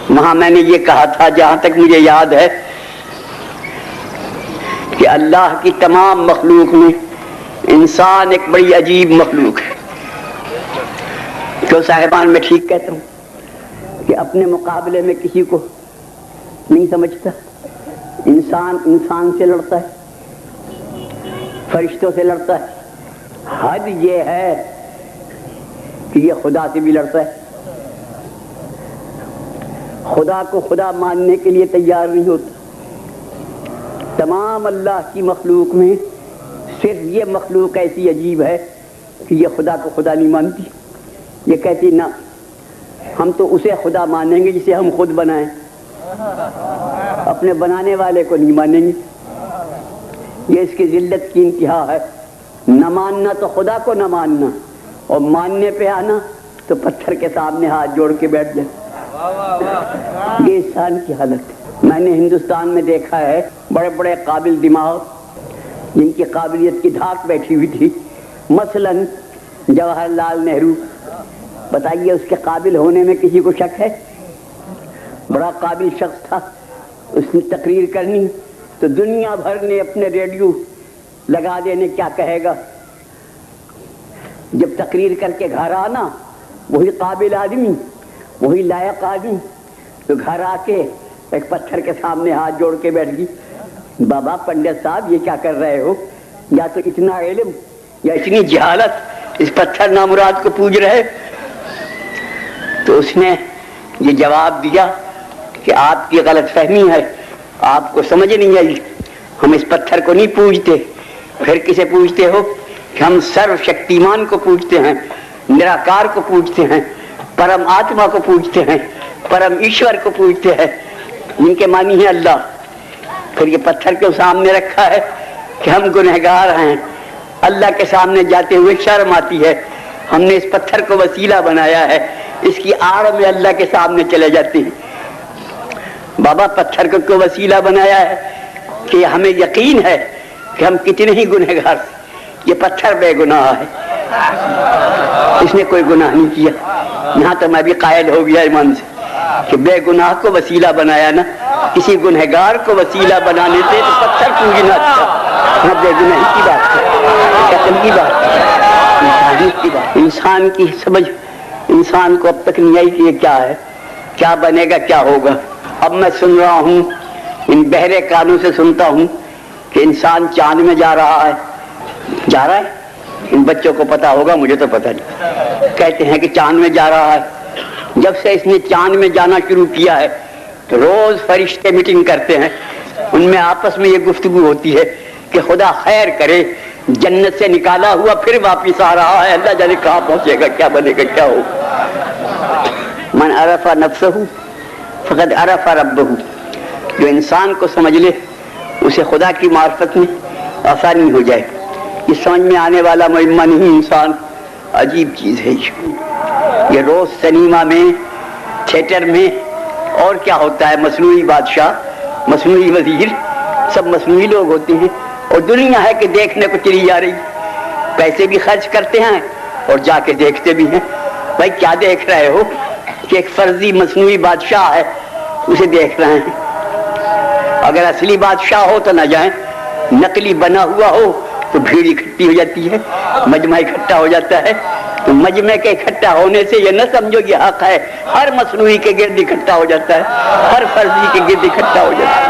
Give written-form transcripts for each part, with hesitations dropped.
وہاں میں نے یہ کہا تھا جہاں تک مجھے یاد ہے کہ اللہ کی تمام مخلوق میں انسان ایک بڑی عجیب مخلوق ہے. تو صاحبان میں ٹھیک کہتا ہوں کہ اپنے مقابلے میں کسی کو نہیں سمجھتا. انسان انسان سے لڑتا ہے, فرشتوں سے لڑتا ہے. حد یہ ہے کہ یہ خدا سے بھی لڑتا ہے. خدا کو خدا ماننے کے لیے تیار نہیں ہوتا. تمام اللہ کی مخلوق میں صرف یہ مخلوق ایسی عجیب ہے کہ یہ خدا کو خدا نہیں مانتی. یہ کہتی نہ, ہم تو اسے خدا مانیں گے جسے ہم خود بنائیں, اپنے بنانے والے کو نہیں مانیں گے. یہ اس کی ذلت کی انتہا ہے. نہ ماننا تو خدا کو نہ ماننا, اور ماننے پہ آنا تو پتھر کے سامنے ہاتھ جوڑ کے بیٹھ جائے. یہ انسان کی حالت ہے. میں نے ہندوستان میں دیکھا ہے بڑے بڑے قابل دماغ جن کی قابلیت کی دھاک بیٹھی ہوئی تھی. مثلا جواہر لال نہرو, بتائیے اس کے قابل ہونے میں کسی کو شک ہے؟ بڑا قابل شخص تھا. اس نے تقریر کرنی تو دنیا بھر نے اپنے ریڈیو لگا دینے, کیا کہے گا. جب تقریر کر کے گھر آنا, وہی قابل آدمی, وہی لائق آدمی, تو گھر آ کے ایک پتھر کے سامنے ہاتھ جوڑ کے بیٹھ گئی. بابا پنڈت صاحب یہ کیا کر رہے ہو؟ یا تو اتنا علم یا اتنی جہالت, اس پتھر نامراد کو پوج رہے. تو اس نے یہ جواب دیا کہ آپ کی غلط فہمی ہے, آپ کو سمجھ نہیں آئی. ہم اس پتھر کو نہیں پوجتے. پھر کسے پوجتے ہو؟ کہ ہم سرو شکتیمان کو پوجتے ہیں, نراکار کو پوجتے ہیں, پرم آتما کو پوجتے ہیں, پرم ایشور کو پوجتے ہیں, جن کے معنی ہے اللہ. پھر یہ پتھر کو سامنے رکھا ہے کہ ہم گنہگار ہیں. اللہ کے سامنے جاتے ہوئے شرم آتی ہے. ہم نے اس پتھر کو وسیلہ بنایا ہے, اس کی آڑ میں اللہ کے سامنے چلے جاتے ہیں. بابا پتھر کو وسیلہ بنایا ہے کہ ہمیں یقین ہے کہ ہم کتنے ہی گنہگار. یہ پتھر بے گناہ ہے, اس نے کوئی گناہ نہیں کیا. یہاں تو میں بھی قائل ہو گیا ایمان سے کہ بے گناہ کو وسیلہ بنایا نا, کسی گنہگار کو وسیلہ بنانے سے تو پتھر پوجنا اچھا. بے گناہی کی بات ہے, قتل کی بات ہے, کی بات. انسان کی سمجھ انسان کو اب تک نہیں آئی کہ یہ کیا ہے, کیا بنے گا, کیا ہوگا. اب میں سن رہا ہوں, ان بہرے کانوں سے سنتا ہوں کہ انسان چاند میں جا رہا ہے. جا رہا ہے, ان بچوں کو پتا ہوگا, مجھے تو پتہ نہیں. کہتے ہیں کہ چاند میں جا رہا ہے. جب سے اس نے چاند میں جانا شروع کیا ہے تو روز فرشتے میٹنگ کرتے ہیں. ان میں آپس میں یہ گفتگو ہوتی ہے کہ خدا خیر کرے, جنت سے نکالا ہوا پھر واپس آ رہا ہے, اللہ جانے کہاں پہنچے گا, کیا بنے گا, کیا ہوگا. من عرف نفسہ فقد عرف ربہ. جو انسان کو سمجھ لے اسے خدا کی معرفت میں آسانی ہو جائے. یہ سمجھ میں آنے والا معمہ نہیں انسان, عجیب چیز ہے. یہ روز سنیما میں, تھیٹر میں اور کیا ہوتا ہے, مصنوعی بادشاہ, مصنوعی وزیر, سب مصنوعی لوگ ہوتے ہیں. اور دنیا ہے کہ دیکھنے کو چلی جا رہی, پیسے بھی خرچ کرتے ہیں اور جا کے دیکھتے بھی ہیں. بھائی کیا دیکھ رہے ہو؟ کہ ایک فرضی مصنوعی بادشاہ ہے, اسے دیکھ رہے ہیں. اگر اصلی بادشاہ ہو تو نہ جائیں, نقلی بنا ہوا ہو تو بھیڑ اکٹھی ہو جاتی ہے, مجمع اکٹھا ہو جاتا ہے. تو مجمع کے اکٹھا ہونے سے یہ نہ سمجھو یہ حق ہے, ہر مصنوعی کے گرد اکٹھا ہو جاتا ہے, ہر فرضی کے گرد اکٹھا ہو جاتا ہے.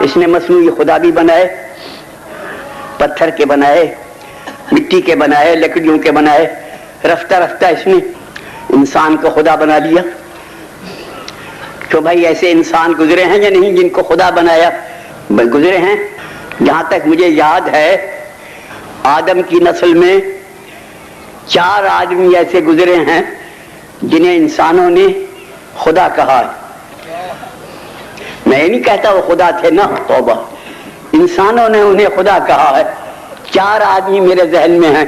اس نے مصنوعی خدا بھی بنائے, پتھر کے بنائے, مٹی کے بنائے, لکڑیوں کے بنائے. رفتہ رفتہ اس نے انسان کو خدا بنا لیا. تو بھائی ایسے انسان گزرے ہیں یا نہیں جن کو خدا بنایا؟ گزرے ہیں. جہاں تک مجھے یاد ہے آدم کی نسل میں 4 آدمی ایسے گزرے ہیں جنہیں انسانوں نے خدا کہا ہے. میں یہ نہیں کہتا وہ خدا تھے نا, توبہ, انسانوں نے انہیں خدا کہا ہے. 4 آدمی میرے ذہن میں ہیں,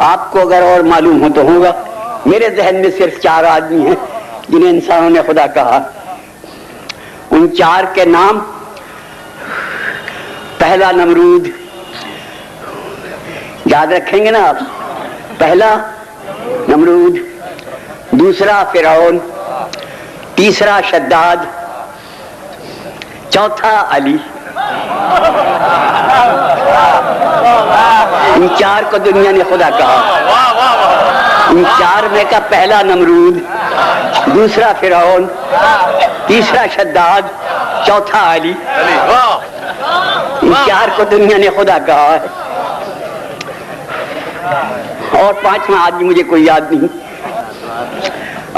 آپ کو اگر اور معلوم ہو تو ہوگا. میرے ذہن میں صرف 4 آدمی ہیں جنہیں انسانوں نے خدا کہا. ان 4 کے نام: پہلا نمرود, یاد رکھیں گے نا آپ, پہلا نمرود. دوسرا فرعون, تیسرا شداد، چوتھا علی. ان چار کو دنیا نے خدا کہا. ان چار میں کا پہلا نمرود، دوسرا فرعون، تیسرا شداد، چوتھا علی. ان چار کو دنیا نے خدا کہا ہے. اور پانچواں آدمی مجھے کوئی یاد نہیں.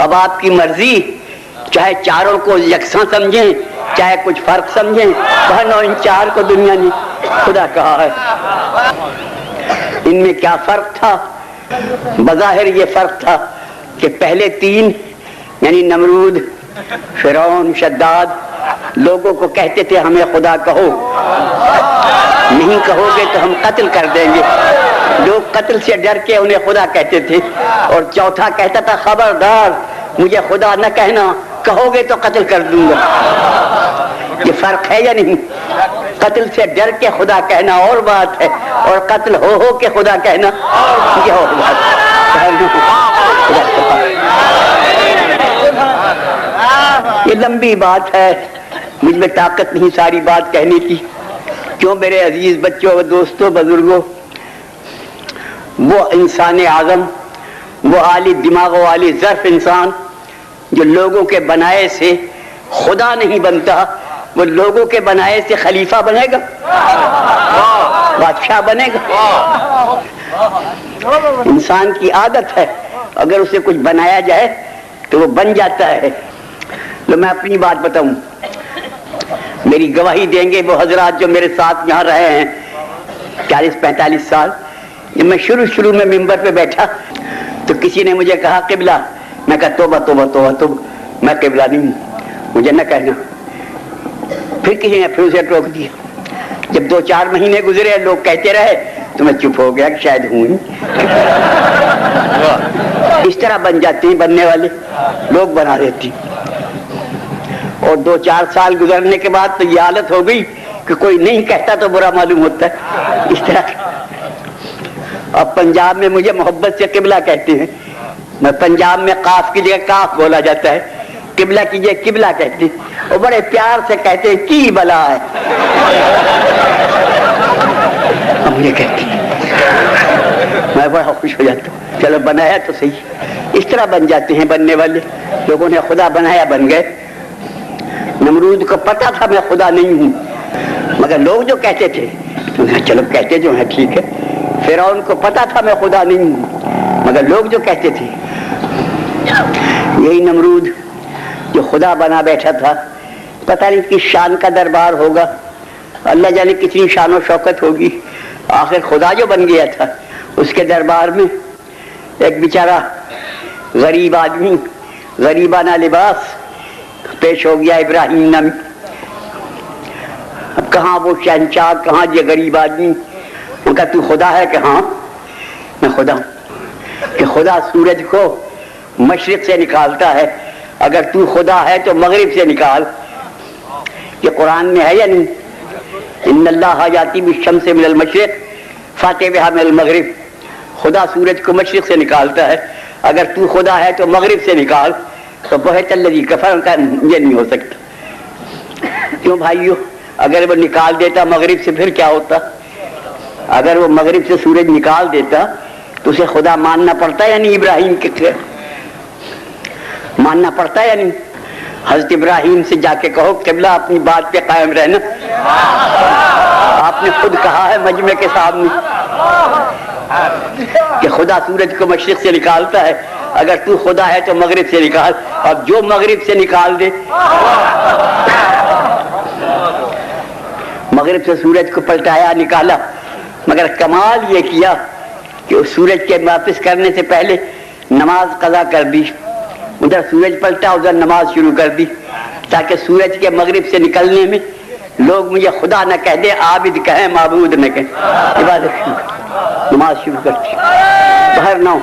اب آپ کی مرضی، چاہے چاروں کو یکساں سمجھیں چاہے کچھ فرق سمجھیں، بہنوں ان چار کو دنیا نے خدا کہا ہے. ان میں کیا فرق تھا؟ بظاہر یہ فرق تھا کہ پہلے تین یعنی نمرود، فرعون، شداد لوگوں کو کہتے تھے ہمیں خدا کہو، نہیں کہو گے تو ہم قتل کر دیں گے. لوگ قتل سے ڈر کے انہیں خدا کہتے تھے. اور چوتھا کہتا تھا خبردار مجھے خدا نہ کہنا، کہو گے تو قتل کر دوں گا. یہ فرق ہے یا نہیں؟ قتل سے ڈر کے خدا کہنا اور بات ہے، اور قتل ہو کے خدا کہنا یہ اور بات ہے. یہ لمبی بات ہے، مجھ میں طاقت نہیں ساری بات کہنے کی. کیوں میرے عزیز بچوں، دوستوں، بزرگوں، وہ انسان اعظم، وہ عالی دماغ و عالی ظرف انسان جو لوگوں کے بنائے سے خدا نہیں بنتا، وہ لوگوں کے بنائے سے خلیفہ بنے گا، بادشاہ بنے گا. انسان کی عادت ہے اگر اسے کچھ بنایا جائے تو وہ بن جاتا ہے. تو میں اپنی بات بتاؤں، میری گواہی دیں گے وہ حضرات جو میرے ساتھ یہاں رہے ہیں 40-45 سال. جب میں شروع میں ممبر پہ بیٹھا تو کسی نے مجھے کہا قبلہ. میں کہا توبہ توبہ توبہ توبہ، میں قبلہ نہیں ہوں، مجھے نہ کہنا. پھر کسی نے پھر اسے ٹوک دیا. جب 2-4 مہینے گزرے لوگ کہتے رہے تو میں چپ ہو گیا کہ شاید ہوں. اس طرح بن جاتے ہیں بننے والے لوگ، بنا دیتے ہیں. اور 2-4 سال گزرنے کے بعد تو یہ حالت ہو گئی کہ کوئی نہیں کہتا تو برا معلوم ہوتا ہے. اس طرح اب پنجاب میں مجھے محبت سے قبلہ کہتے ہیں. میں پنجاب میں قاف کی جگہ کاف بولا جاتا ہے، قبلہ کی جگہ قبلہ کہتے ہیں. اور بڑے پیار سے کہتے ہیں کی بلا ہے، مجھے کہتے ہیں. میں بڑا خوش ہو جاتا ہوں. چلو بنایا تو صحیح. اس طرح بن جاتے ہیں بننے والے. لوگوں نے خدا بنایا، بن گئے. نمرود کو پتا تھا میں خدا نہیں ہوں، مگر لوگ جو کہتے تھے چلو کہتے جو ہیں ٹھیک ہے. فرعون کو پتا تھا میں خدا نہیں ہوں، مگر لوگ جو کہتے تھے. یہی نمرود جو خدا بنا بیٹھا تھا، پتہ نہیں کس شان کا دربار ہوگا، اللہ جانے کتنی شان و شوکت ہوگی. آخر خدا جو بن گیا تھا اس کے دربار میں ایک بیچارہ غریب آدمی، غریبانہ لباس پیش ہو گیا ابراہیم نامی. اب کہاں وہ شہنشاہ، کہاں یہ غریب آدمی. ان کا تو خدا ہے کہ ہاں میں خدا ہوں. کہ خدا سورج کو مشرق سے نکالتا ہے، اگر تو خدا ہے تو مغرب سے نکال. یہ قرآن میں ہے یا نہیں؟ ان اللہ یاتی بالشمس من المشرق فاتی بہا من المغرب. خدا سورج کو مشرق سے نکالتا ہے، اگر تو خدا ہے تو مغرب سے نکال. تو بہت الذی کفر کا یہ نہیں ہو سکتا. کیوں بھائیو؟ اگر وہ نکال دیتا مغرب سے پھر کیا ہوتا؟ اگر وہ مغرب سے سورج نکال دیتا تو اسے خدا ماننا پڑتا یا نہیں؟ ابراہیم کے ماننا پڑتا یا نہیں؟ حضرت ابراہیم سے جا کے کہو قبلہ اپنی بات پہ قائم رہنا. آپ نے خود کہا ہے مجمع کے سامنے کہ خدا سورج کو مشرق سے نکالتا ہے، اگر تو خدا ہے تو مغرب سے نکال. اب جو مغرب سے نکال دے، مغرب سے سورج کو پلٹایا نکالا، مگر کمال یہ کیا کہ اس سورج کے واپس کرنے سے پہلے نماز قضا کر دی. ادھر سورج پلٹا، ادھر نماز شروع کر دی، تاکہ سورج کے مغرب سے نکلنے میں لوگ مجھے خدا نہ کہہ دیں، عابد کہیں، معبود نہ کہیں. عبادت نماز شروع کر دی. باہر نہ ہو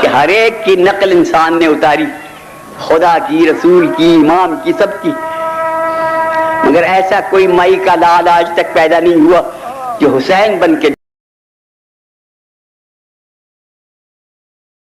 کہ ہر ایک کی نقل انسان نے اتاری، خدا کی، رسول کی، امام کی، سب کی. مگر ایسا کوئی مائی کا لال آج تک پیدا نہیں ہوا جو حسین بن کے